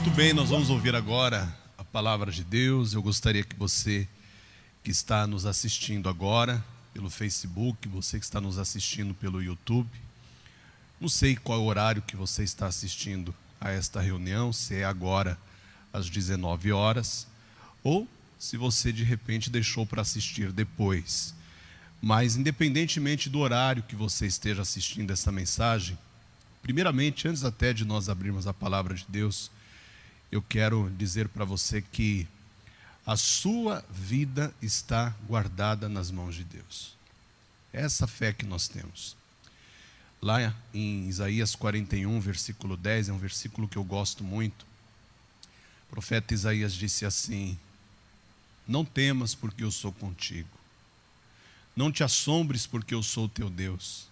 Muito bem, nós vamos ouvir agora a palavra de Deus. Eu gostaria que você que está nos assistindo agora pelo Facebook, você que está nos assistindo pelo YouTube, não sei qual é o horário que você está assistindo a esta reunião, se é agora às 19 horas, ou se você de repente deixou para assistir depois. Mas independentemente do horário que você esteja assistindo essa mensagem, primeiramente, antes até de nós abrirmos a palavra de Deus, eu quero dizer para você que a sua vida está guardada nas mãos de Deus. É essa fé que nós temos. Lá em Isaías 41, versículo 10, é um versículo que eu gosto muito. O profeta Isaías disse assim: não temas, porque eu sou contigo. Não te assombres, porque eu sou o teu Deus.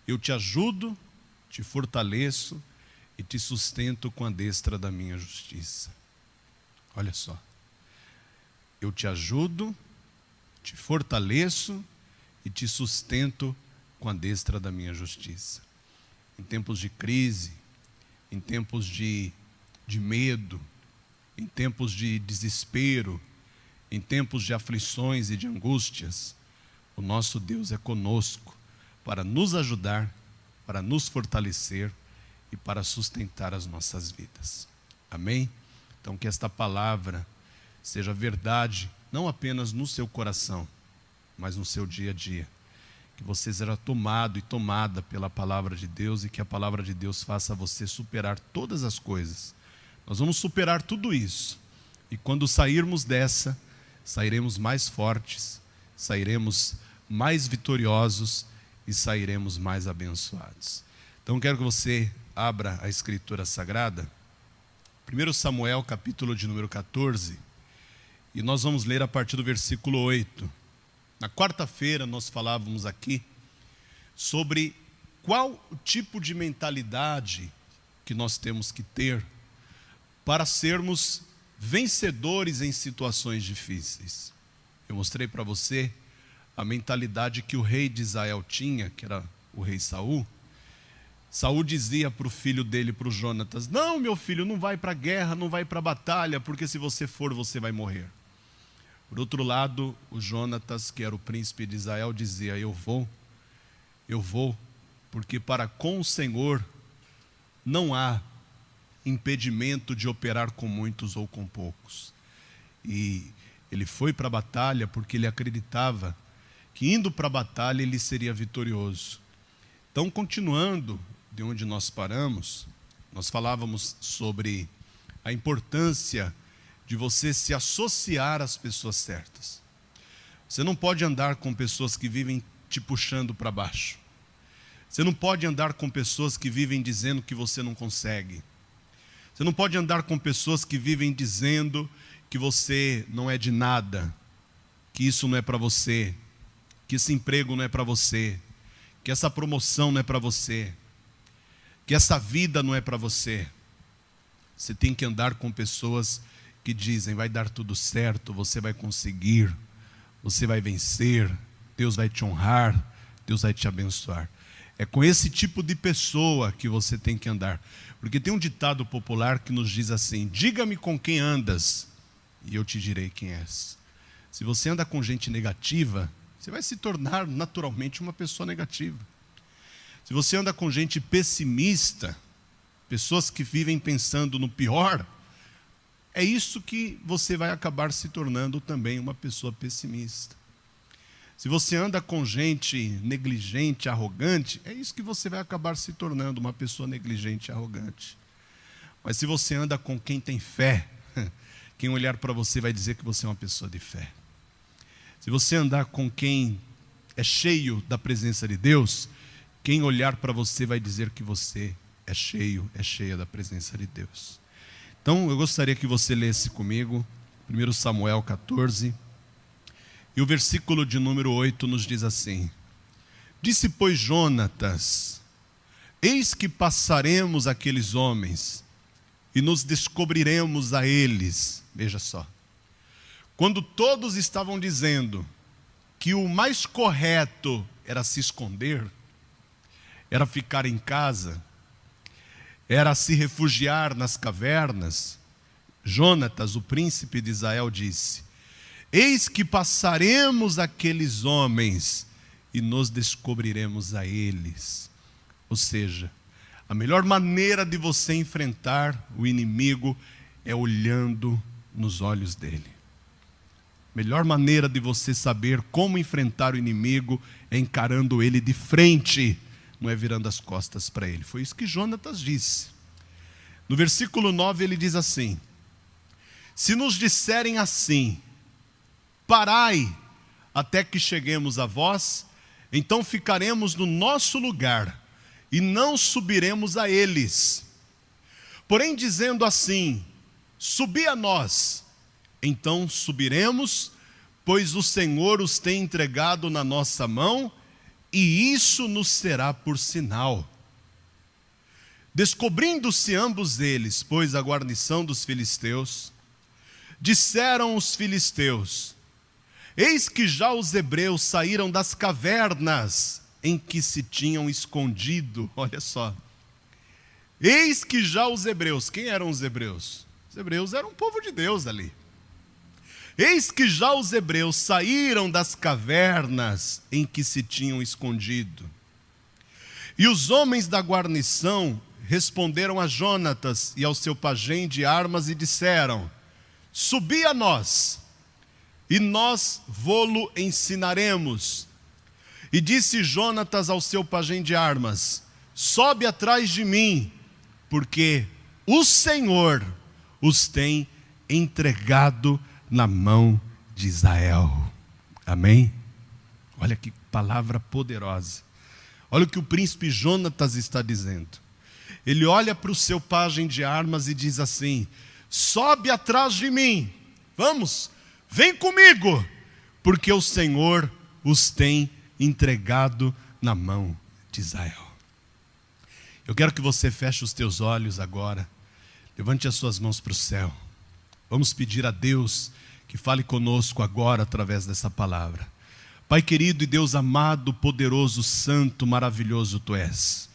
Eu te ajudo, te fortaleço e te sustento com a destra da minha justiça. Olha só. Eu te ajudo, te fortaleço e te sustento com a destra da minha justiça. Em tempos de crise, em tempos de medo, em tempos de desespero, em tempos de aflições e de angústias, o nosso Deus é conosco para nos ajudar, para nos fortalecer e para sustentar as nossas vidas. Amém? Então que esta palavra seja verdade, não apenas no seu coração, mas no seu dia a dia. Que você seja tomado e tomada pela palavra de Deus e que a palavra de Deus faça você superar todas as coisas. Nós vamos superar tudo isso. E quando sairmos dessa, sairemos mais fortes, sairemos mais vitoriosos e sairemos mais abençoados. Então quero que você abra a Escritura Sagrada, 1 Samuel, capítulo de número 14, e nós vamos ler a partir do versículo 8. Na quarta-feira nós falávamos aqui sobre qual o tipo de mentalidade que nós temos que ter para sermos vencedores em situações difíceis. Eu mostrei para você a mentalidade que o rei de Israel tinha, que era o rei Saul. Saul dizia para o filho dele, para o Jonatas: não, meu filho, não vai para a guerra, não vai para a batalha, porque se você for, você vai morrer. Por outro lado, o Jonatas, que era o príncipe de Israel, dizia: eu vou, porque para com o Senhor não há impedimento de operar com muitos ou com poucos. E ele foi para a batalha porque ele acreditava que indo para a batalha ele seria vitorioso. Então, continuando de onde nós paramos, nós falávamos sobre a importância de você se associar às pessoas certas. Você não pode andar com pessoas que vivem te puxando para baixo. Você não pode andar com pessoas que vivem dizendo que você não consegue. Você não pode andar com pessoas que vivem dizendo que você não é de nada, que isso não é para você, que esse emprego não é para você, que essa promoção não é para você, que essa vida não é para você. Você tem que andar com pessoas que dizem: vai dar tudo certo, você vai conseguir, você vai vencer, Deus vai te honrar, Deus vai te abençoar. É com esse tipo de pessoa que você tem que andar. Porque tem um ditado popular que nos diz assim: diga-me com quem andas e eu te direi quem és. Se você anda com gente negativa, você vai se tornar naturalmente uma pessoa negativa. Se você anda com gente pessimista, pessoas que vivem pensando no pior, é isso que você vai acabar se tornando também, uma pessoa pessimista. Se você anda com gente negligente, arrogante, é isso que você vai acabar se tornando, uma pessoa negligente e arrogante. Mas se você anda com quem tem fé, quem olhar para você vai dizer que você é uma pessoa de fé. Se você andar com quem é cheio da presença de Deus, quem olhar para você vai dizer que você é cheio, é cheia da presença de Deus. Então eu gostaria que você lesse comigo 1 Samuel 14, e o versículo de número 8 nos diz assim: disse, pois, Jonatas: eis que passaremos aqueles homens e nos descobriremos a eles. Veja só, quando todos estavam dizendo que o mais correto era se esconder, era ficar em casa, era se refugiar nas cavernas, Jonatas, o príncipe de Israel, disse: eis que passaremos aqueles homens e nos descobriremos a eles. Ou seja, a melhor maneira de você enfrentar o inimigo é olhando nos olhos dele. A melhor maneira de você saber como enfrentar o inimigo é encarando ele de frente, não é virando as costas para ele. Foi isso que Jonatas disse. No versículo 9 ele diz assim: se nos disserem assim, parai até que cheguemos a vós, então ficaremos no nosso lugar e não subiremos a eles. Porém, dizendo assim, subi a nós, então subiremos, pois o Senhor os tem entregado na nossa mão, e isso nos será por sinal. Descobrindo-se ambos eles, pois a guarnição dos filisteus, disseram os filisteus: eis que já os hebreus saíram das cavernas em que se tinham escondido. Olha só. Eis que já os hebreus. Quem eram os hebreus? Os hebreus eram um povo de Deus ali. Eis que já os hebreus saíram das cavernas em que se tinham escondido. E os homens da guarnição responderam a Jonatas e ao seu pajem de armas e disseram: subi a nós, e nós vô-lo ensinaremos. E disse Jonatas ao seu pajem de armas: sobe atrás de mim, porque o Senhor os tem entregado na mão de Israel. Amém? Olha que palavra poderosa. Olha o que o príncipe Jonatas está dizendo. Ele olha para o seu pajem de armas e diz assim: sobe atrás de mim, vamos, vem comigo, porque o Senhor os tem entregado na mão de Israel. Eu quero que você feche os teus olhos agora, levante as suas mãos para o céu. Vamos pedir a Deus que fale conosco agora através dessa palavra. Pai querido e Deus amado, poderoso, santo, maravilhoso Tu és.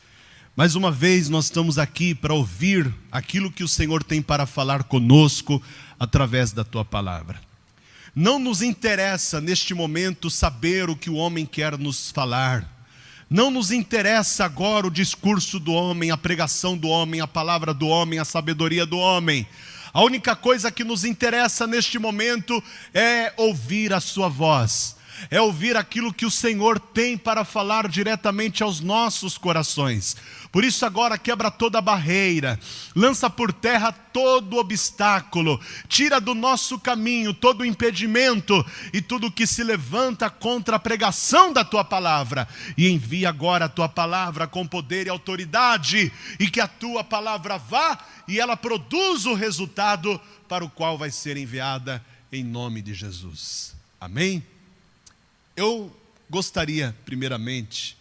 Mais uma vez nós estamos aqui para ouvir aquilo que o Senhor tem para falar conosco através da Tua palavra. Não nos interessa neste momento saber o que o homem quer nos falar. Não nos interessa agora o discurso do homem, a pregação do homem, a palavra do homem, a sabedoria do homem. A única coisa que nos interessa neste momento é ouvir a sua voz. É ouvir aquilo que o Senhor tem para falar diretamente aos nossos corações. Por isso agora quebra toda a barreira, lança por terra todo obstáculo, tira do nosso caminho todo impedimento e tudo que se levanta contra a pregação da Tua palavra. E envia agora a Tua palavra com poder e autoridade, e que a Tua palavra vá e ela produza o resultado para o qual vai ser enviada em nome de Jesus. Amém? Eu gostaria, primeiramente,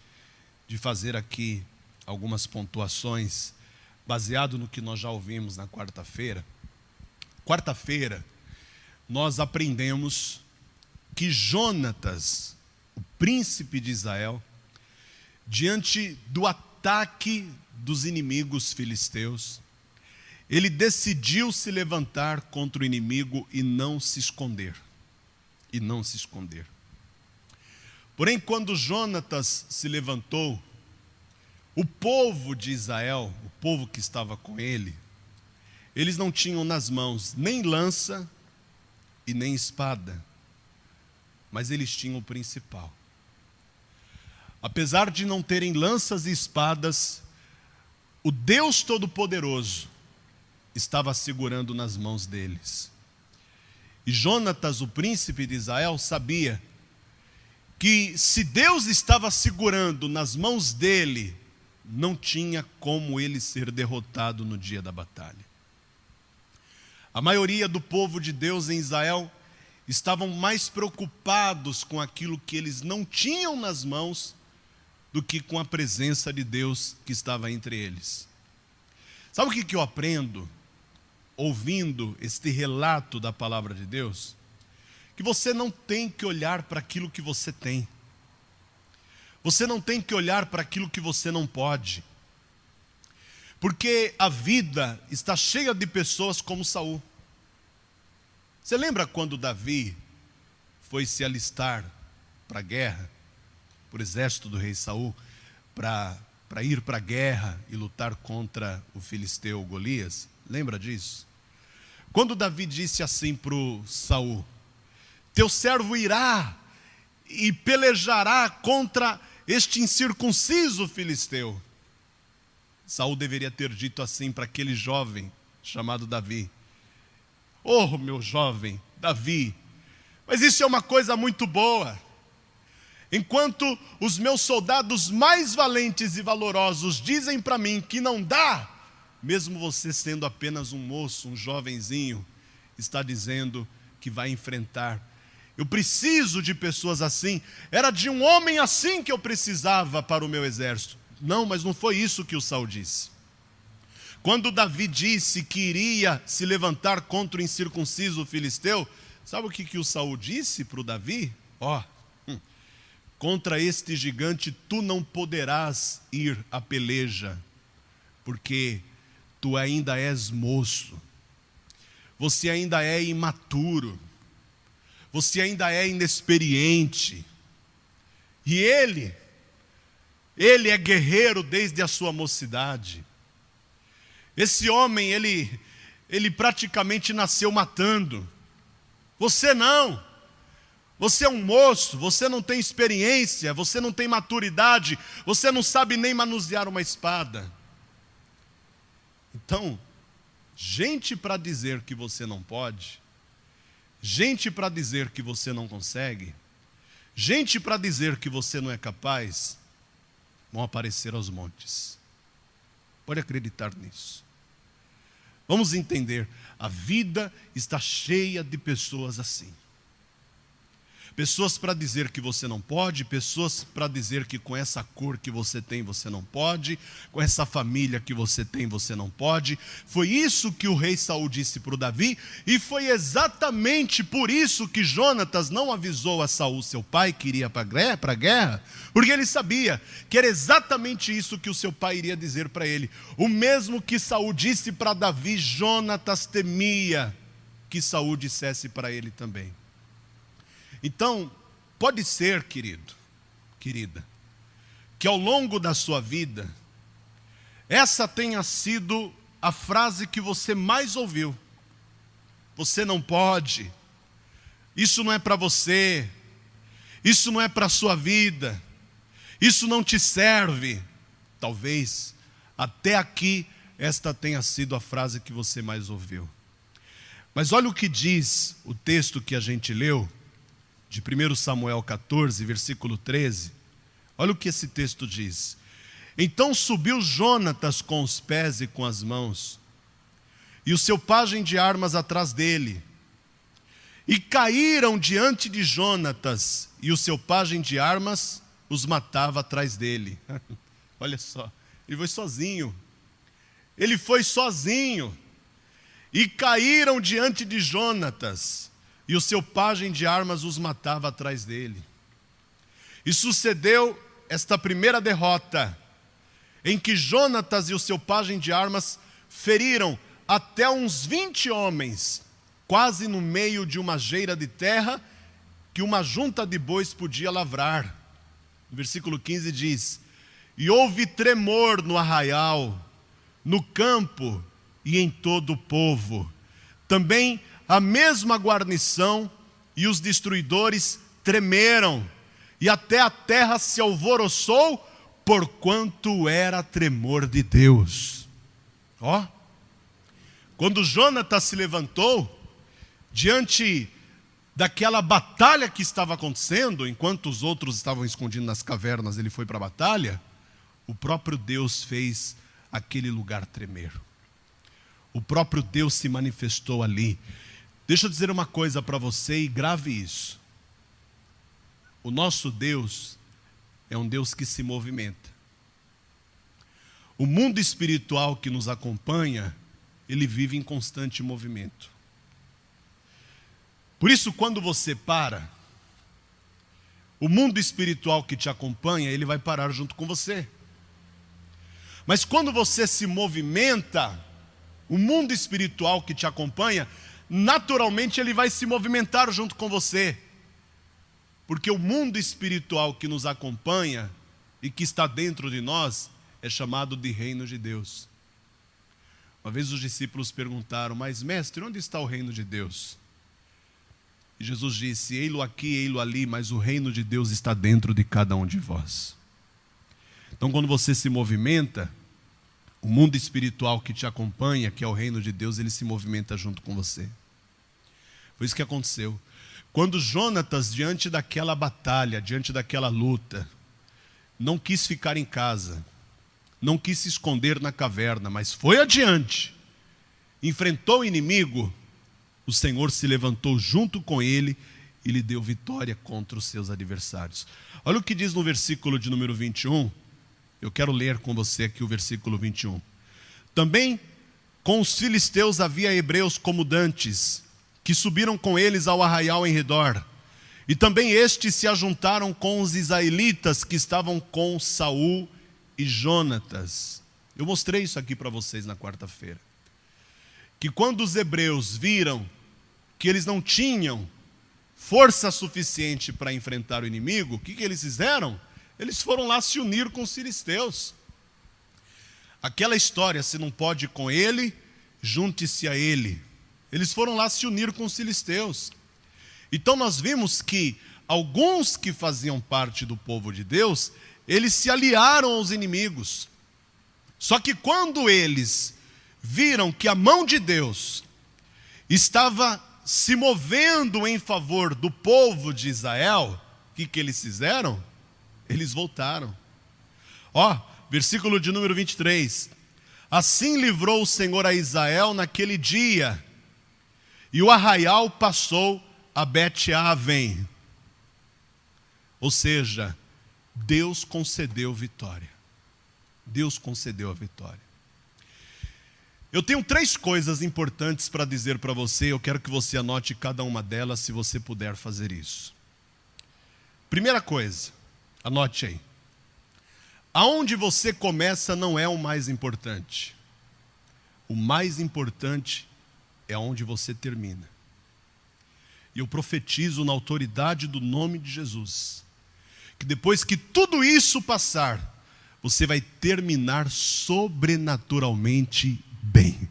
de fazer aqui algumas pontuações, baseado no que nós já ouvimos na quarta-feira. Quarta-feira, nós aprendemos que Jonatas, o príncipe de Israel, diante do ataque dos inimigos filisteus, ele decidiu se levantar contra o inimigo e não se esconder. E não se esconder. Porém, quando Jonatas se levantou, o povo de Israel, o povo que estava com ele, eles não tinham nas mãos nem lança e nem espada, mas eles tinham o principal. Apesar de não terem lanças e espadas, o Deus Todo-Poderoso estava segurando nas mãos deles. E Jonatas, o príncipe de Israel, sabia que se Deus estava segurando nas mãos dele, não tinha como ele ser derrotado no dia da batalha. A maioria do povo de Deus em Israel estavam mais preocupados com aquilo que eles não tinham nas mãos do que com a presença de Deus que estava entre eles. Sabe o que eu aprendo ouvindo este relato da palavra de Deus? Que você não tem que olhar para aquilo que você tem. Você não tem que olhar para aquilo que você não pode. Porque a vida está cheia de pessoas como Saul. Você lembra quando Davi foi se alistar para a guerra, por exército do rei Saul, para ir para a guerra e lutar contra o filisteu Golias? Lembra disso? Quando Davi disse assim para o Saul: teu servo irá e pelejará contra este incircunciso filisteu. Saul deveria ter dito assim para aquele jovem chamado Davi: oh, meu jovem Davi, mas isso é uma coisa muito boa. Enquanto os meus soldados mais valentes e valorosos dizem para mim que não dá, mesmo você sendo apenas um moço, um jovenzinho, está dizendo que vai enfrentar. Eu preciso de pessoas assim. Era de um homem assim que eu precisava para o meu exército. Não, mas não foi isso que o Saul disse. Quando Davi disse que iria se levantar contra o incircunciso filisteu, sabe o que o Saul disse para o Davi? Contra este gigante tu não poderás ir à peleja, porque tu ainda és moço, você ainda é imaturo, você ainda é inexperiente, e ele é guerreiro desde a sua mocidade. Esse homem, ele praticamente nasceu matando. Você não. Você é um moço, você não tem experiência, você não tem maturidade, você não sabe nem manusear uma espada. Então, gente para dizer que você não pode, gente para dizer que você não consegue, gente para dizer que você não é capaz, vão aparecer aos montes. Pode acreditar nisso. Vamos entender, a vida está cheia de pessoas assim. Pessoas para dizer que você não pode, pessoas para dizer que com essa cor que você tem, você não pode, com essa família que você tem, você não pode. Foi isso que o rei Saul disse para o Davi, e foi exatamente por isso que Jonatas não avisou a Saul, seu pai, que iria para a guerra, porque ele sabia que era exatamente isso que o seu pai iria dizer para ele. O mesmo que Saul disse para Davi, Jonatas temia que Saul dissesse para ele também. Então, pode ser, querido, querida, que ao longo da sua vida, essa tenha sido a frase que você mais ouviu. Você não pode, isso não é para você, isso não é para a sua vida, isso não te serve. Talvez, até aqui, esta tenha sido a frase que você mais ouviu. Mas olha o que diz o texto que a gente leu, de 1 Samuel 14, versículo 13, olha o que esse texto diz. Então subiu Jonatas com os pés e com as mãos, e o seu pajem de armas atrás dele, e caíram diante de Jonatas, e o seu pajem de armas os matava atrás dele. Olha só, ele foi sozinho, e caíram diante de Jonatas, e o seu pajem de armas os matava atrás dele. E sucedeu esta primeira derrota, em que Jonatas e o seu pajem de armas feriram até uns 20 homens, quase no meio de uma geira de terra, que uma junta de bois podia lavrar. No versículo 15 diz: e houve tremor no arraial, no campo e em todo o povo. Também a mesma guarnição e os destruidores tremeram, e até a terra se alvoroçou, porquanto era tremor de Deus. Quando Jonatas se levantou, diante daquela batalha que estava acontecendo, enquanto os outros estavam escondidos nas cavernas, ele foi para a batalha, o próprio Deus fez aquele lugar tremer. O próprio Deus se manifestou ali. Deixa eu dizer uma coisa para você e grave isso. O nosso Deus é um Deus que se movimenta. O mundo espiritual que nos acompanha, ele vive em constante movimento. Por isso, quando você para, o mundo espiritual que te acompanha, ele vai parar junto com você. Mas quando você se movimenta, o mundo espiritual que te acompanha, naturalmente ele vai se movimentar junto com você. Porque o mundo espiritual que nos acompanha e que está dentro de nós é chamado de reino de Deus. Uma vez os discípulos perguntaram: mas mestre, onde está o reino de Deus? E Jesus disse: ei-lo aqui, ei-lo ali, mas o reino de Deus está dentro de cada um de vós. Então quando você se movimenta, o mundo espiritual que te acompanha, que é o reino de Deus, ele se movimenta junto com você. Foi isso que aconteceu. Quando Jonatas, diante daquela batalha, diante daquela luta, não quis ficar em casa, não quis se esconder na caverna, mas foi adiante, enfrentou o inimigo, o Senhor se levantou junto com ele e lhe deu vitória contra os seus adversários. Olha o que diz no versículo de número 21, eu quero ler com você aqui o versículo 21. Também com os filisteus havia hebreus como dantes, que subiram com eles ao arraial em redor. E também estes se ajuntaram com os israelitas que estavam com Saul e Jonatas. Eu mostrei isso aqui para vocês na quarta-feira. Que quando os hebreus viram que eles não tinham força suficiente para enfrentar o inimigo, o que eles fizeram? Eles foram lá se unir com os filisteus. Aquela história, se não pode ir com ele, junte-se a ele. Eles foram lá se unir com os filisteus. Então nós vimos que alguns que faziam parte do povo de Deus, eles se aliaram aos inimigos. Só que quando eles viram que a mão de Deus estava se movendo em favor do povo de Israel, o que eles fizeram? Eles voltaram. Versículo de número 23. Assim livrou o Senhor a Israel naquele dia, e o arraial passou a Bet-Aven. Ou seja, Deus concedeu vitória. Deus concedeu a vitória. Eu tenho 3 coisas importantes para dizer para você. Eu quero que você anote cada uma delas, se você puder fazer isso. Primeira coisa, anote aí. Aonde você começa não é o mais importante. O mais importante é onde você termina. E eu profetizo na autoridade do nome de Jesus, que depois que tudo isso passar, você vai terminar sobrenaturalmente bem.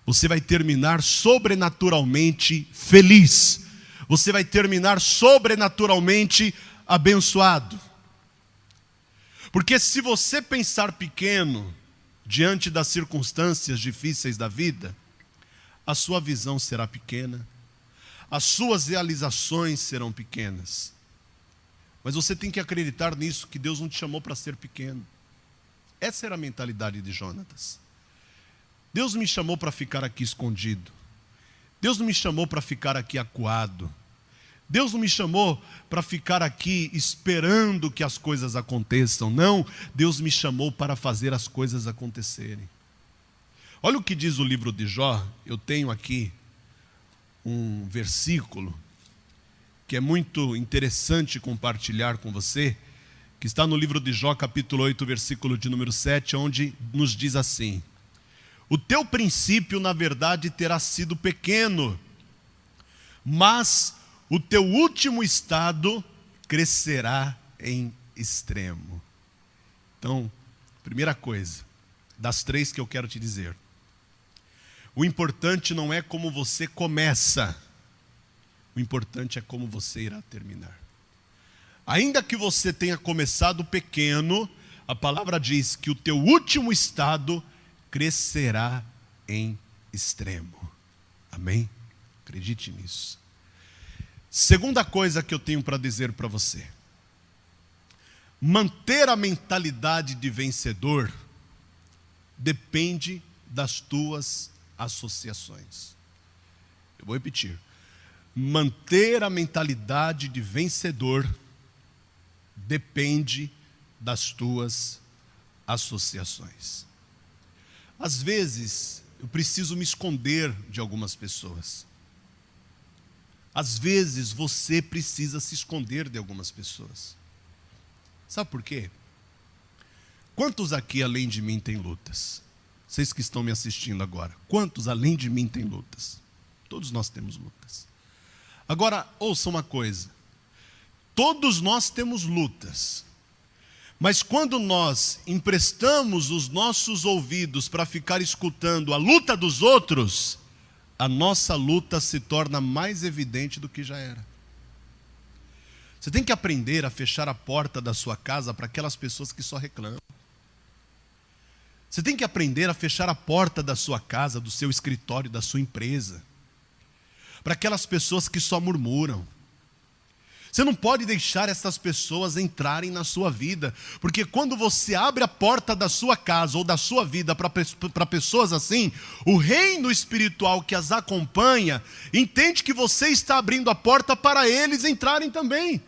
Você vai terminar sobrenaturalmente feliz. Você vai terminar sobrenaturalmente abençoado. Porque se você pensar pequeno diante das circunstâncias difíceis da vida, a sua visão será pequena, as suas realizações serão pequenas. Mas você tem que acreditar nisso, que Deus não te chamou para ser pequeno. Essa era a mentalidade de Jonatas. Deus me chamou para ficar aqui escondido. Deus não me chamou para ficar aqui acuado. Deus não me chamou para ficar aqui esperando que as coisas aconteçam. Não, Deus me chamou para fazer as coisas acontecerem. Olha o que diz o livro de Jó. Eu tenho aqui um versículo que é muito interessante compartilhar com você, que está no livro de Jó, capítulo 8, versículo de número 7, onde nos diz assim: o teu princípio, na verdade, terá sido pequeno, mas o teu último estado crescerá em extremo. Então, primeira coisa, das 3 que eu quero te dizer. O importante não é como você começa, o importante é como você irá terminar. Ainda que você tenha começado pequeno, a palavra diz que o teu último estado crescerá em extremo. Amém? Acredite nisso. Segunda coisa que eu tenho para dizer para você: manter a mentalidade de vencedor depende das tuas associações. Eu vou repetir. Manter a mentalidade de vencedor depende das tuas associações. Às vezes, eu preciso me esconder de algumas pessoas. Às vezes, você precisa se esconder de algumas pessoas. Sabe por quê? Quantos aqui, além de mim, têm lutas? Vocês que estão me assistindo agora, quantos, além de mim, têm lutas? Todos nós temos lutas. Agora, ouça uma coisa. Todos nós temos lutas. Mas quando nós emprestamos os nossos ouvidos para ficar escutando a luta dos outros, a nossa luta se torna mais evidente do que já era. Você tem que aprender a fechar a porta da sua casa para aquelas pessoas que só reclamam. Você tem que aprender a fechar a porta da sua casa, do seu escritório, da sua empresa, para aquelas pessoas que só murmuram. Você não pode deixar essas pessoas entrarem na sua vida, porque quando você abre a porta da sua casa ou da sua vida para pessoas assim, o reino espiritual que as acompanha entende que você está abrindo a porta para eles entrarem também.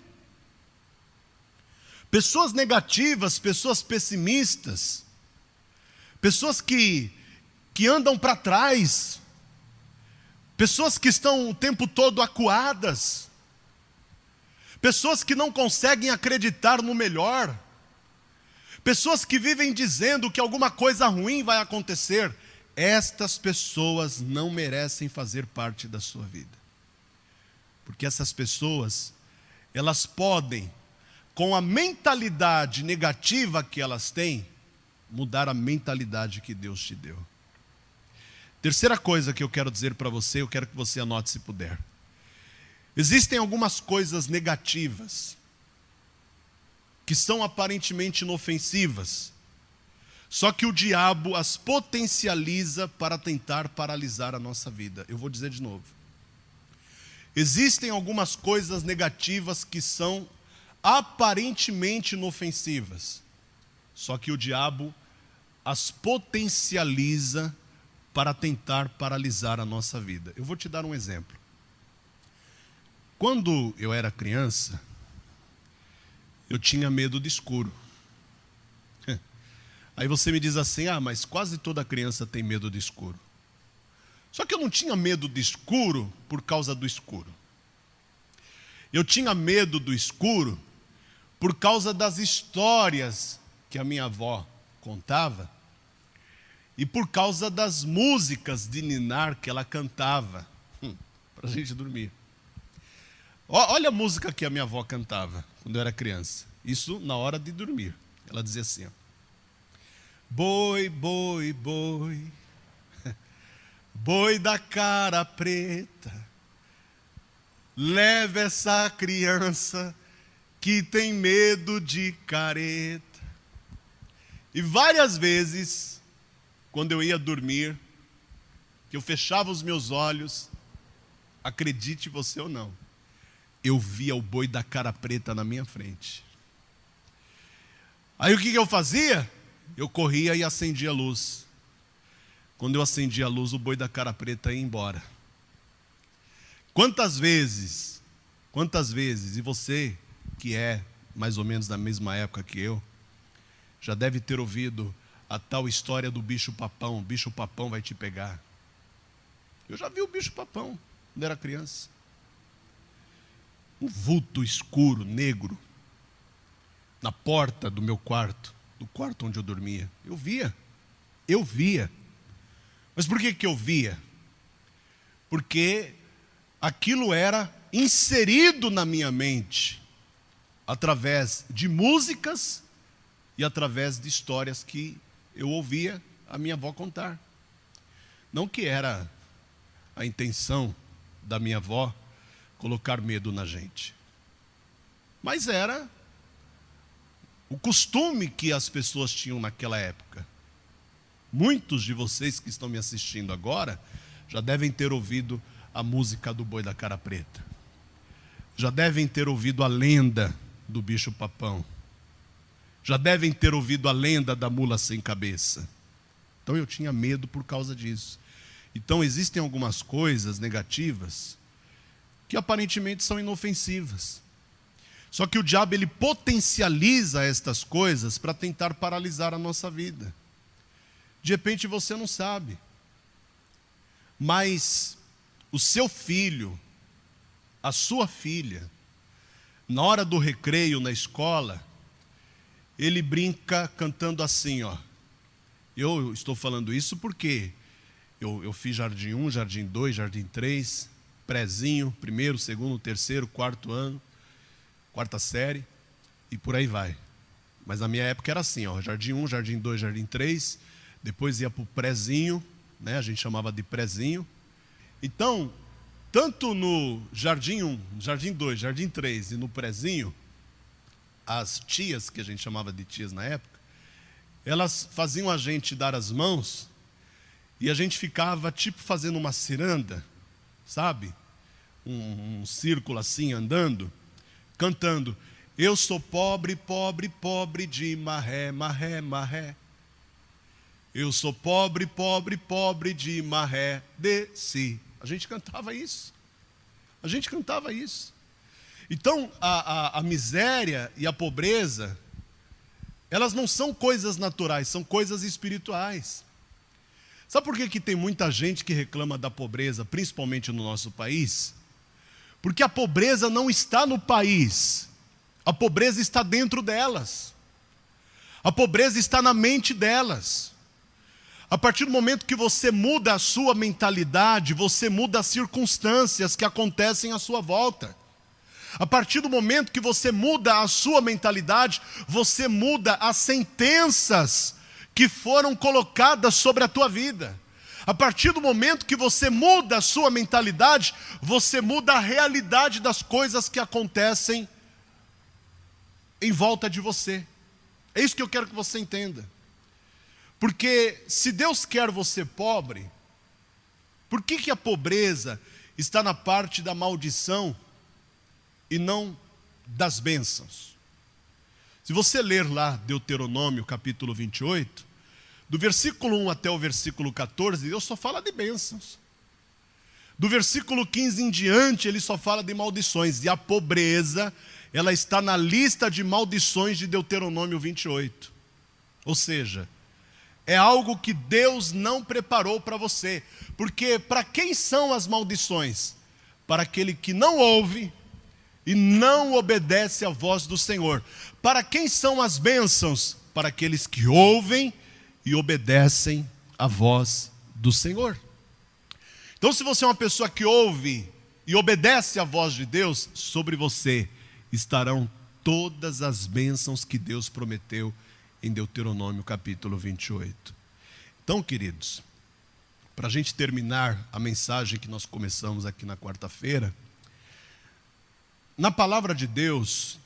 Pessoas negativas, pessoas pessimistas, pessoas que andam para trás, pessoas que estão o tempo todo acuadas, pessoas que não conseguem acreditar no melhor, pessoas que vivem dizendo que alguma coisa ruim vai acontecer. Estas pessoas não merecem fazer parte da sua vida, porque essas pessoas, elas podem, com a mentalidade negativa que elas têm, mudar a mentalidade que Deus te deu. Terceira coisa que eu quero dizer para você, eu quero que você anote se puder. Existem algumas coisas negativas que são aparentemente inofensivas, só que o diabo as potencializa para tentar paralisar a nossa vida. Eu vou dizer de novo. Existem algumas coisas negativas que são aparentemente inofensivas, só que o diabo as potencializa para tentar paralisar a nossa vida. Eu vou te dar um exemplo. Quando eu era criança, eu tinha medo do escuro. Aí você me diz assim, mas quase toda criança tem medo do escuro. Só que eu não tinha medo do escuro por causa do escuro. Eu tinha medo do escuro por causa das histórias que a minha avó contava e por causa das músicas de ninar que ela cantava para a gente dormir. Olha a música que a minha avó cantava quando eu era criança. Isso na hora de dormir. Ela dizia assim, boi, boi, boi, boi da cara preta, leva essa criança que tem medo de careta. E várias vezes, quando eu ia dormir, que eu fechava os meus olhos, acredite você ou não, eu via o boi da cara preta na minha frente. Aí o que eu fazia? Eu corria e acendia a luz. Quando eu acendia a luz, o boi da cara preta ia embora. Quantas vezes, e você que é mais ou menos da mesma época que eu, já deve ter ouvido a tal história do bicho-papão. O bicho-papão vai te pegar. Eu já vi o bicho-papão quando era criança. Um vulto escuro, negro, na porta do meu quarto, do quarto onde eu dormia. Eu via. Mas por que eu via? Porque aquilo era inserido na minha mente, através de músicas e através de histórias que eu ouvia a minha avó contar. Não que era a intenção da minha avó colocar medo na gente, mas era o costume que as pessoas tinham naquela época. Muitos de vocês que estão me assistindo agora já devem ter ouvido a música do boi da cara preta, já devem ter ouvido a lenda do bicho-papão, já devem ter ouvido a lenda da mula sem cabeça. Então eu tinha medo por causa disso. Então existem algumas coisas negativas que aparentemente são inofensivas, só que o diabo ele potencializa estas coisas para tentar paralisar a nossa vida. De repente você não sabe, mas o seu filho, a sua filha, na hora do recreio na escola, ele brinca cantando assim, ó. Eu estou falando isso porque eu fiz Jardim 1, Jardim 2, Jardim 3, prézinho, primeiro, segundo, terceiro, quarto ano, quarta série, e por aí vai. Mas na minha época era assim, ó, Jardim 1, Jardim 2, Jardim 3, depois ia para o prézinho, né, a gente chamava de prézinho. Então, tanto no Jardim 1, Jardim 2, Jardim 3 e no prézinho, as tias, que a gente chamava de tias na época, elas faziam a gente dar as mãos e a gente ficava tipo fazendo uma ciranda, sabe? Um círculo assim andando, cantando: eu sou pobre, pobre, pobre de marré, marré, marré. Eu sou pobre, pobre, pobre de marré de si. A gente cantava isso. A gente cantava isso. Então, a miséria e a pobreza, elas não são coisas naturais, são coisas espirituais. Sabe por que tem muita gente que reclama da pobreza, principalmente no nosso país? Porque a pobreza não está no país, a pobreza está dentro delas. A pobreza está na mente delas. A partir do momento que você muda a sua mentalidade, você muda as circunstâncias que acontecem à sua volta. A partir do momento que você muda a sua mentalidade, você muda as sentenças que foram colocadas sobre a tua vida. A partir do momento que você muda a sua mentalidade, você muda a realidade das coisas que acontecem em volta de você. É isso que eu quero que você entenda. Porque se Deus quer você pobre, por que a pobreza está na parte da maldição e não das bênçãos? Se você ler lá Deuteronômio capítulo 28, do versículo 1 até o versículo 14, Deus só fala de bênçãos. Do versículo 15 em diante, ele só fala de maldições. E a pobreza, ela está na lista de maldições de Deuteronômio 28. Ou seja, é algo que Deus não preparou para você. Porque para quem são as maldições? Para aquele que não ouve e não obedece à voz do Senhor. Para quem são as bênçãos? Para aqueles que ouvem e obedecem à voz do Senhor. Então, se você é uma pessoa que ouve e obedece à voz de Deus, sobre você estarão todas as bênçãos que Deus prometeu em Deuteronômio capítulo 28. Então, queridos, para a gente terminar a mensagem que nós começamos aqui na quarta-feira, na palavra de Deus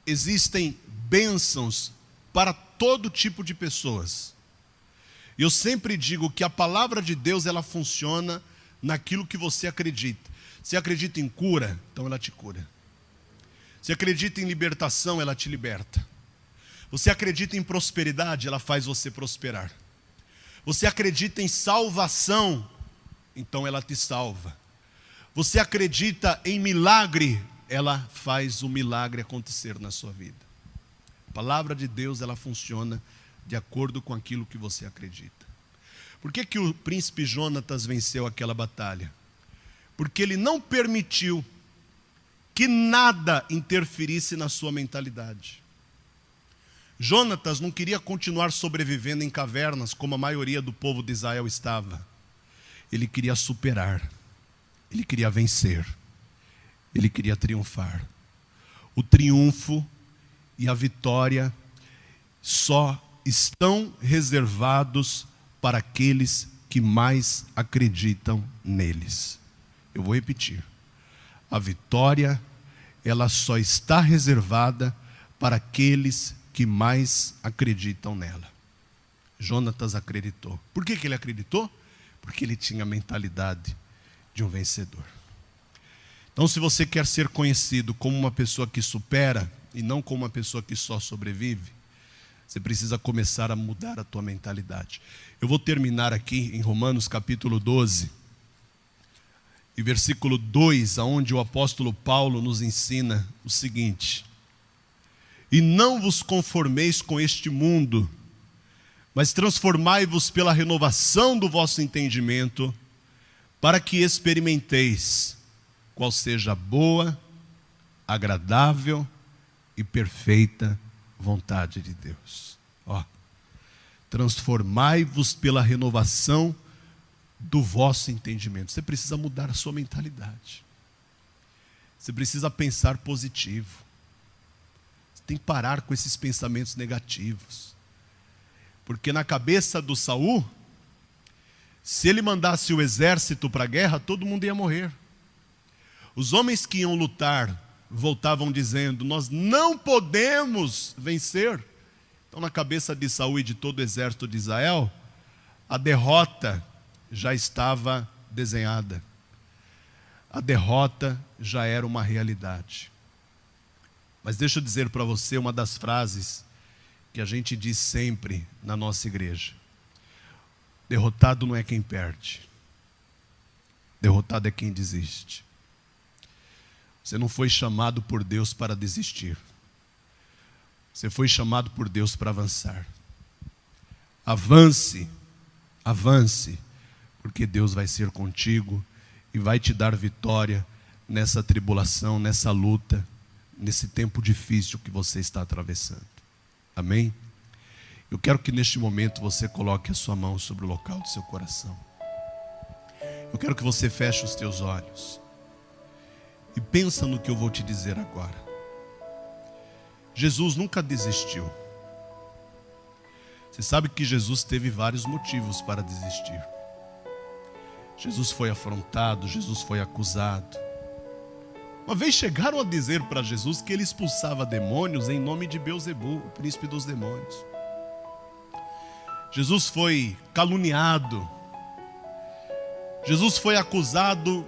existem bênçãos para todo tipo de pessoas. Eu sempre digo que a palavra de Deus, ela funciona naquilo que você acredita. Se acredita em cura, então ela te cura. Se acredita em libertação, ela te liberta. Você acredita em prosperidade, ela faz você prosperar. Você acredita em salvação, então ela te salva. Você acredita em milagre, ela faz o milagre acontecer na sua vida. A palavra de Deus, ela funciona de acordo com aquilo que você acredita. Por que o príncipe Jonatas venceu aquela batalha? Porque ele não permitiu que nada interferisse na sua mentalidade. Jonatas não queria continuar sobrevivendo em cavernas como a maioria do povo de Israel estava. Ele queria superar, ele queria vencer, ele queria triunfar. O triunfo e a vitória só estão reservados para aqueles que mais acreditam neles. Eu vou repetir. A vitória, ela só está reservada para aqueles que mais acreditam nela. Jonatas acreditou. Por que ele acreditou? Porque ele tinha a mentalidade de um vencedor. Então, se você quer ser conhecido como uma pessoa que supera e não como uma pessoa que só sobrevive, você precisa começar a mudar a tua mentalidade. Eu vou terminar aqui em Romanos capítulo 12, e versículo 2, onde o apóstolo Paulo nos ensina o seguinte: e não vos conformeis com este mundo, mas transformai-vos pela renovação do vosso entendimento, para que experimenteis qual seja a boa, agradável e perfeita vontade de Deus. Ó, transformai-vos pela renovação do vosso entendimento. Você precisa mudar a sua mentalidade. Você precisa pensar positivo. Você tem que parar com esses pensamentos negativos. Porque na cabeça do Saul, se ele mandasse o exército para a guerra, todo mundo ia morrer. Os homens que iam lutar voltavam dizendo: nós não podemos vencer. Então, na cabeça de Saul e de todo o exército de Israel, a derrota já estava desenhada. A derrota já era uma realidade. Mas deixa eu dizer para você uma das frases que a gente diz sempre na nossa igreja: derrotado não é quem perde, derrotado é quem desiste. Você não foi chamado por Deus para desistir. Você foi chamado por Deus para avançar. Avance, avance, porque Deus vai ser contigo e vai te dar vitória nessa tribulação, nessa luta, nesse tempo difícil que você está atravessando. Amém? Eu quero que neste momento você coloque a sua mão sobre o local do seu coração. Eu quero que você feche os teus olhos e pensa no que eu vou te dizer agora. Jesus nunca desistiu. Você sabe que Jesus teve vários motivos para desistir. Jesus foi afrontado, Jesus foi acusado. Uma vez chegaram a dizer para Jesus que ele expulsava demônios em nome de Beelzebu, o príncipe dos demônios. Jesus foi caluniado. Jesus foi acusado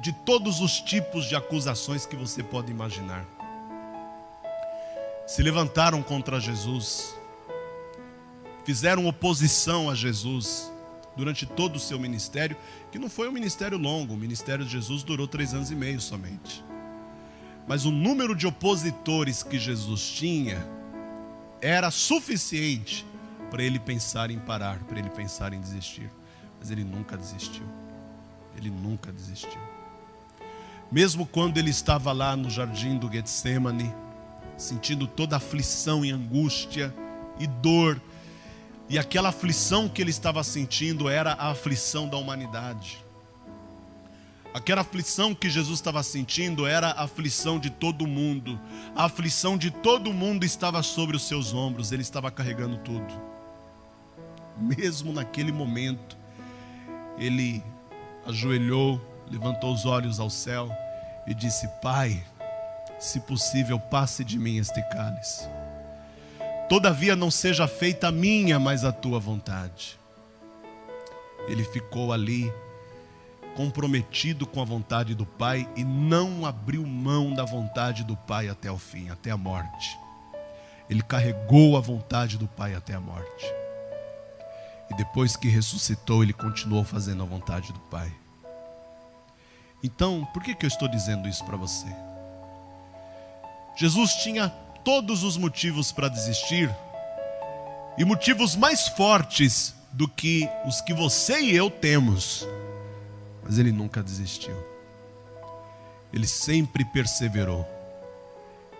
de todos os tipos de acusações que você pode imaginar. Se levantaram contra Jesus, fizeram oposição a Jesus durante todo o seu ministério, que não foi um ministério longo. O ministério de Jesus durou 3 anos e meio somente. Mas o número de opositores que Jesus tinha era suficiente para ele pensar em parar, para ele pensar em desistir. Mas ele nunca desistiu. Ele nunca desistiu. Mesmo quando ele estava lá no jardim do Getsemane, sentindo toda aflição e angústia e dor, e aquela aflição que ele estava sentindo era a aflição da humanidade. Aquela aflição que Jesus estava sentindo era a aflição de todo mundo. A aflição de todo mundo estava sobre os seus ombros. Ele estava carregando tudo. Mesmo naquele momento, ele ajoelhou, levantou os olhos ao céu e disse: Pai, se possível, passe de mim este cálice. Todavia não seja feita a minha, mas a tua vontade. Ele ficou ali comprometido com a vontade do Pai e não abriu mão da vontade do Pai até o fim, até a morte. Ele carregou a vontade do Pai até a morte. E depois que ressuscitou, ele continuou fazendo a vontade do Pai. Então, por que eu estou dizendo isso para você? Jesus tinha todos os motivos para desistir, e motivos mais fortes do que os que você e eu temos, mas ele nunca desistiu. Ele sempre perseverou,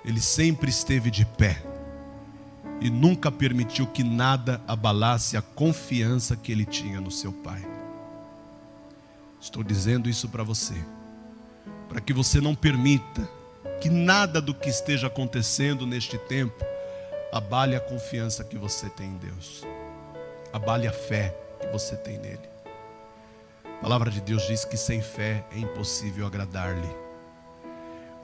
ele sempre esteve de pé e nunca permitiu que nada abalasse a confiança que ele tinha no seu Pai. Estou dizendo isso para você, para que você não permita que nada do que esteja acontecendo neste tempo abale a confiança que você tem em Deus, abale a fé que você tem nele. A palavra de Deus diz que sem fé é impossível agradar-lhe,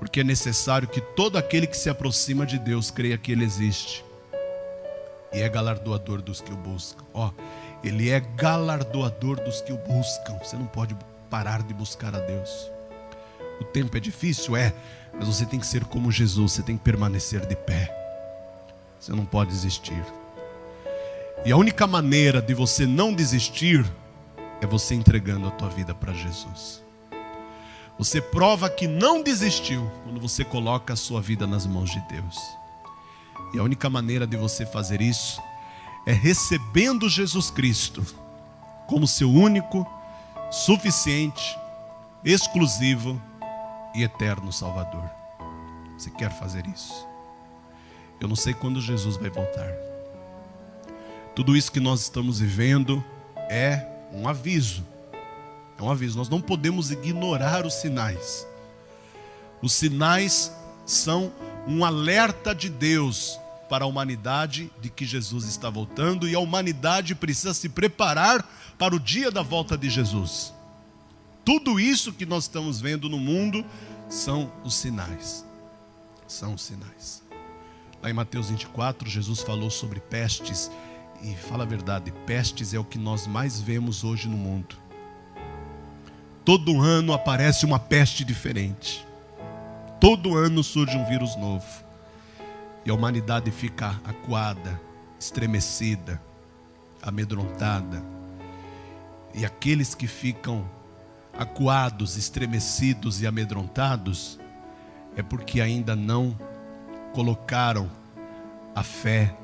porque é necessário que todo aquele que se aproxima de Deus creia que ele existe e é galardoador dos que o buscam. Ele é galardoador dos que o buscam. Você não pode parar de buscar a Deus. O tempo é difícil, mas você tem que ser como Jesus, você tem que permanecer de pé. Você não pode desistir. E a única maneira de você não desistir é você entregando a tua vida para Jesus. Você prova que não desistiu quando você coloca a sua vida nas mãos de Deus. E a única maneira de você fazer isso é recebendo Jesus Cristo como seu único, suficiente, exclusivo e eterno Salvador. Você quer fazer isso? Eu não sei quando Jesus vai voltar. Tudo isso que nós estamos vivendo é um aviso. É um aviso. Nós não podemos ignorar os sinais. Os sinais são um alerta de Deus para a humanidade de que Jesus está voltando, e a humanidade precisa se preparar para o dia da volta de Jesus. Tudo isso que nós estamos vendo no mundo são os sinais. São os sinais. Lá em Mateus 24, Jesus falou sobre pestes. E fala a verdade, pestes é o que nós mais vemos hoje no mundo. Todo ano aparece uma peste diferente. Todo ano surge um vírus novo. E a humanidade fica acuada, estremecida, amedrontada. E aqueles que ficam acuados, estremecidos e amedrontados, é porque ainda não colocaram a fé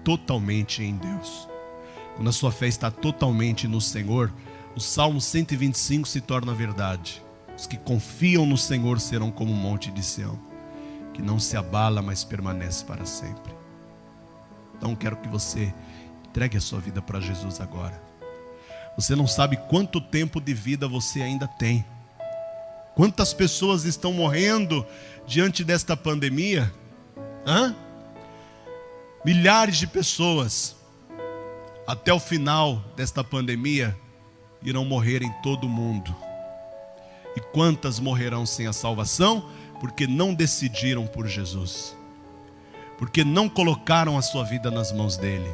totalmente em Deus. Quando a sua fé está totalmente no Senhor, o Salmo 125 se torna verdade. Os que confiam no Senhor serão como um monte de Sião, que não se abala, mas permanece para sempre. Então quero que você entregue a sua vida para Jesus agora. Você não sabe quanto tempo de vida você ainda tem. Quantas pessoas estão morrendo diante desta pandemia? Milhares de pessoas, até o final desta pandemia, irão morrer em todo o mundo. E quantas morrerão sem a salvação? Porque não decidiram por Jesus. Porque não colocaram a sua vida nas mãos dele.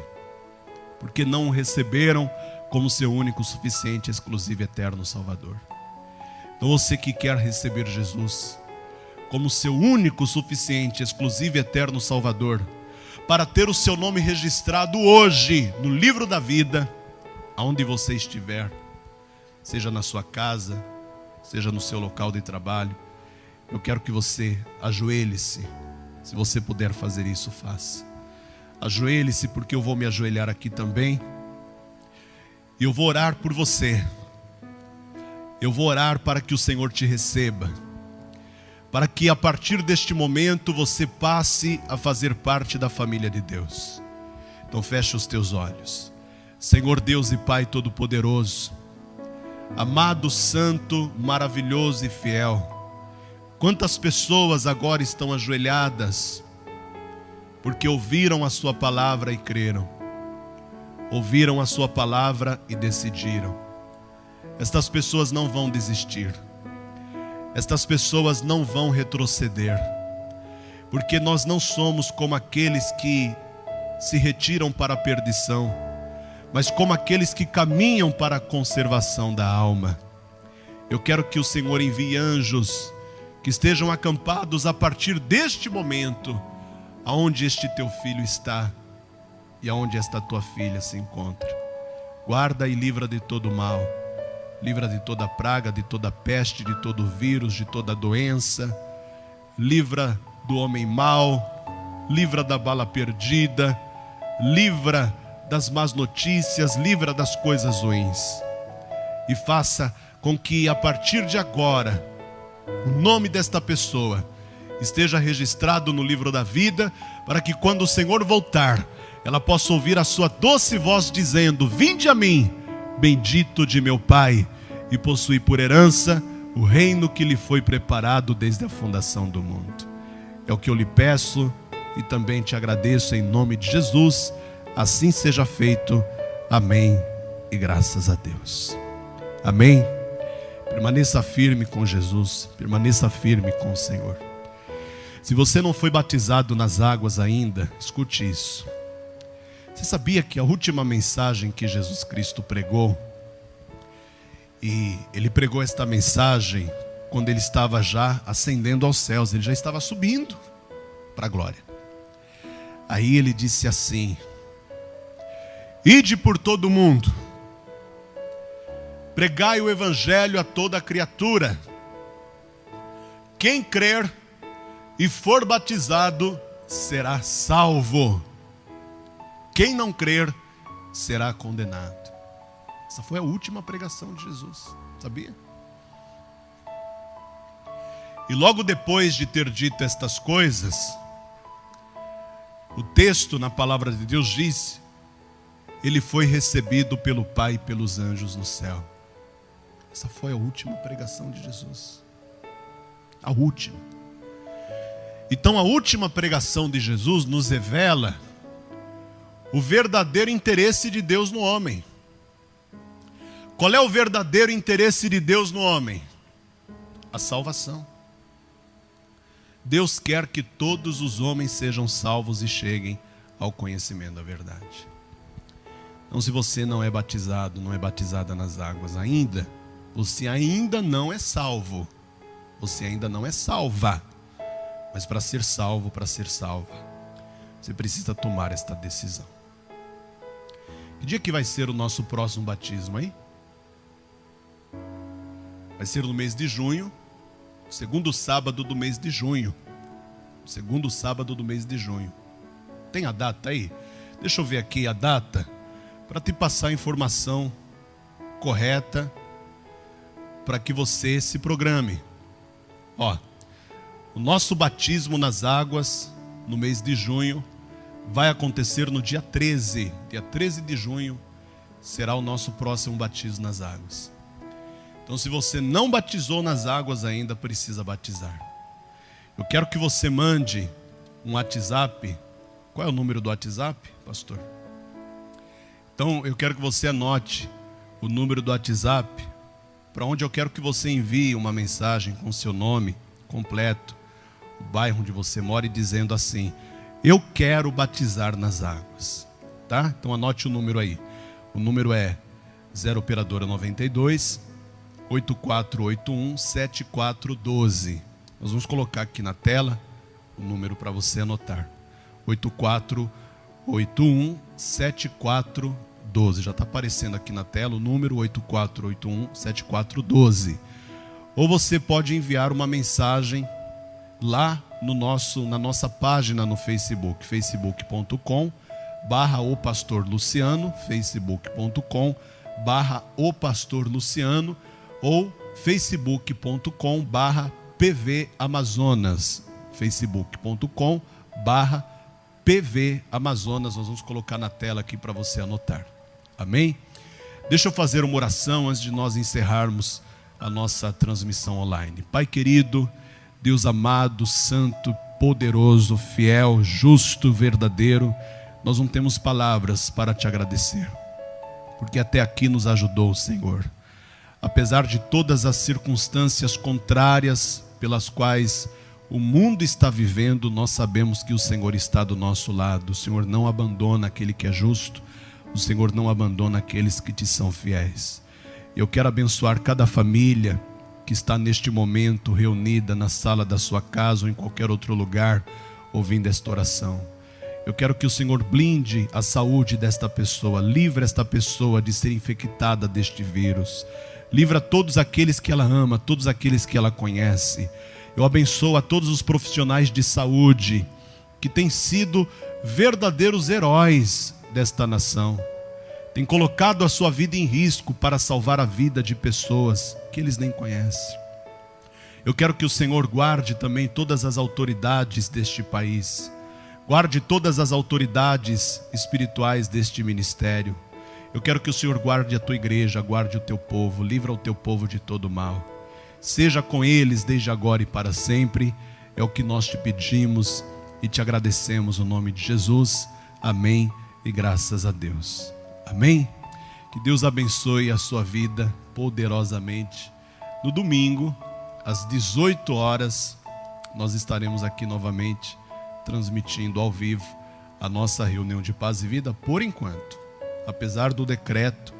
Porque não o receberam como seu único, suficiente, exclusivo, eterno Salvador. Então você que quer receber Jesus como seu único, suficiente, exclusivo, eterno Salvador, para ter o seu nome registrado hoje no livro da vida, aonde você estiver, seja na sua casa, seja no seu local de trabalho, eu quero que você ajoelhe-se. Se você puder fazer isso, faça. Ajoelhe-se, porque eu vou me ajoelhar aqui também. E eu vou orar por você. Eu vou orar para que o Senhor te receba, para que a partir deste momento você passe a fazer parte da família de Deus. Então feche os teus olhos. Senhor Deus e Pai Todo-Poderoso, amado, santo, maravilhoso e fiel, quantas pessoas agora estão ajoelhadas porque ouviram a sua palavra e creram, ouviram a sua palavra e decidiram. Estas pessoas não vão desistir. Estas pessoas não vão retroceder, porque nós não somos como aqueles que se retiram para a perdição, mas como aqueles que caminham para a conservação da alma. Eu quero que o Senhor envie anjos que estejam acampados a partir deste momento, aonde este teu filho está e aonde esta tua filha se encontra. Guarda e livra de todo mal. Livra de toda praga, de toda peste, de todo vírus, de toda doença. Livra do homem mau. Livra da bala perdida. Livra das más notícias. Livra das coisas ruins. E faça com que a partir de agora o nome desta pessoa esteja registrado no livro da vida, para que quando o Senhor voltar, ela possa ouvir a sua doce voz dizendo: vinde a mim, bendito de meu Pai, e possui por herança o reino que lhe foi preparado desde a fundação do mundo. É o que eu lhe peço e também te agradeço em nome de Jesus. Assim seja feito. Amém e graças a Deus. Amém. Permaneça firme com Jesus, permaneça firme com o Senhor. Se você não foi batizado nas águas ainda, escute isso. Você sabia que a última mensagem que Jesus Cristo pregou, e ele pregou esta mensagem quando ele estava já ascendendo aos céus, ele já estava subindo para a glória. Aí ele disse assim: ide por todo o mundo, pregai o evangelho a toda criatura. Quem crer e for batizado será salvo. Quem não crer será condenado. Essa foi a última pregação de Jesus, sabia? E logo depois de ter dito estas coisas, O texto na palavra de Deus diz: ele foi recebido pelo Pai e pelos anjos no céu. Essa foi a última pregação de Jesus. A última. Então a última pregação de Jesus nos revela o verdadeiro interesse de Deus no homem. Qual é o verdadeiro interesse de Deus no homem? A salvação. Deus quer que todos os homens sejam salvos e cheguem ao conhecimento da verdade. Então, se você não é batizado, não é batizada nas águas ainda, você ainda não é salvo. Você ainda não é salva. Mas para ser salvo, para ser salva, você precisa tomar esta decisão. Que dia que vai ser o nosso próximo batismo aí? Vai ser no mês de junho, segundo sábado do mês de junho. Segundo sábado do mês de junho. Tem a data aí? Deixa eu ver aqui a data, para te passar a informação correta, para que você se programe. Ó, o nosso batismo nas águas, no mês de junho, vai acontecer no dia 13. Dia 13 de junho será o nosso próximo batismo nas águas. Então, se você não batizou nas águas ainda, precisa batizar. Eu quero que você mande um WhatsApp. Qual é o número do WhatsApp, pastor? Então, eu quero que você anote o número do WhatsApp, para onde eu quero que você envie uma mensagem com seu nome completo, o bairro onde você mora, e dizendo assim: eu quero batizar nas águas. Tá? Então, anote o número aí. O número é 0 operadora 92 8481 7412. Nós vamos colocar aqui na tela o número para você anotar. 8481 7412. Já está aparecendo aqui na tela o número 8481 7412. Ou você pode enviar uma mensagem lá na nossa página no Facebook, facebook.com/opastorluciano, facebook.com/opastorluciano, ou facebook.com/pvamazonas, facebook.com/pvamazonas. Nós vamos colocar na tela aqui para você anotar. Amém? Deixa eu fazer uma oração antes de nós encerrarmos a nossa transmissão online. Pai querido, Deus amado, santo, poderoso, fiel, justo, verdadeiro, nós não temos palavras para te agradecer, porque até aqui nos ajudou, Senhor. Apesar de todas as circunstâncias contrárias pelas quais o mundo está vivendo, nós sabemos que o Senhor está do nosso lado. O Senhor não abandona aquele que é justo, o Senhor não abandona aqueles que te são fiéis. Eu quero abençoar cada família que está neste momento reunida na sala da sua casa ou em qualquer outro lugar, ouvindo esta oração. Eu quero que o Senhor blinde a saúde desta pessoa, livre esta pessoa de ser infectada deste vírus. Livra todos aqueles que ela ama, todos aqueles que ela conhece. Eu abençoo a todos os profissionais de saúde que têm sido verdadeiros heróis desta nação. Têm colocado a sua vida em risco para salvar a vida de pessoas que eles nem conhecem. Eu quero que o Senhor guarde também todas as autoridades deste país. Guarde todas as autoridades espirituais deste ministério. Eu quero que o Senhor guarde a tua igreja, guarde o teu povo, livra o teu povo de todo mal. Seja com eles desde agora e para sempre. É o que nós te pedimos e te agradecemos no nome de Jesus. Amém e graças a Deus. Amém? Que Deus abençoe a sua vida poderosamente. No domingo, às 18 horas, nós estaremos aqui novamente transmitindo ao vivo a nossa reunião de paz e vida por enquanto. Apesar do decreto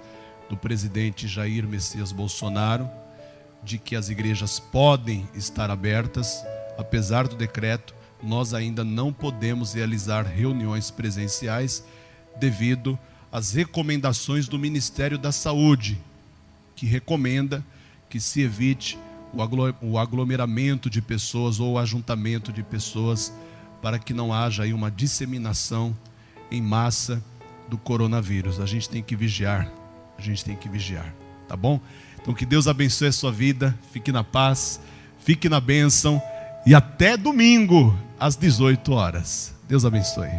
do presidente Jair Messias Bolsonaro, de que as igrejas podem estar abertas, apesar do decreto, nós ainda não podemos realizar reuniões presenciais devido às recomendações do Ministério da Saúde, que recomenda que se evite o aglomeramento de pessoas ou o ajuntamento de pessoas, para que não haja aí uma disseminação em massa do coronavírus. A gente tem que vigiar, tá bom? Então que Deus abençoe a sua vida, fique na paz, fique na bênção e até domingo às 18 horas. Deus abençoe.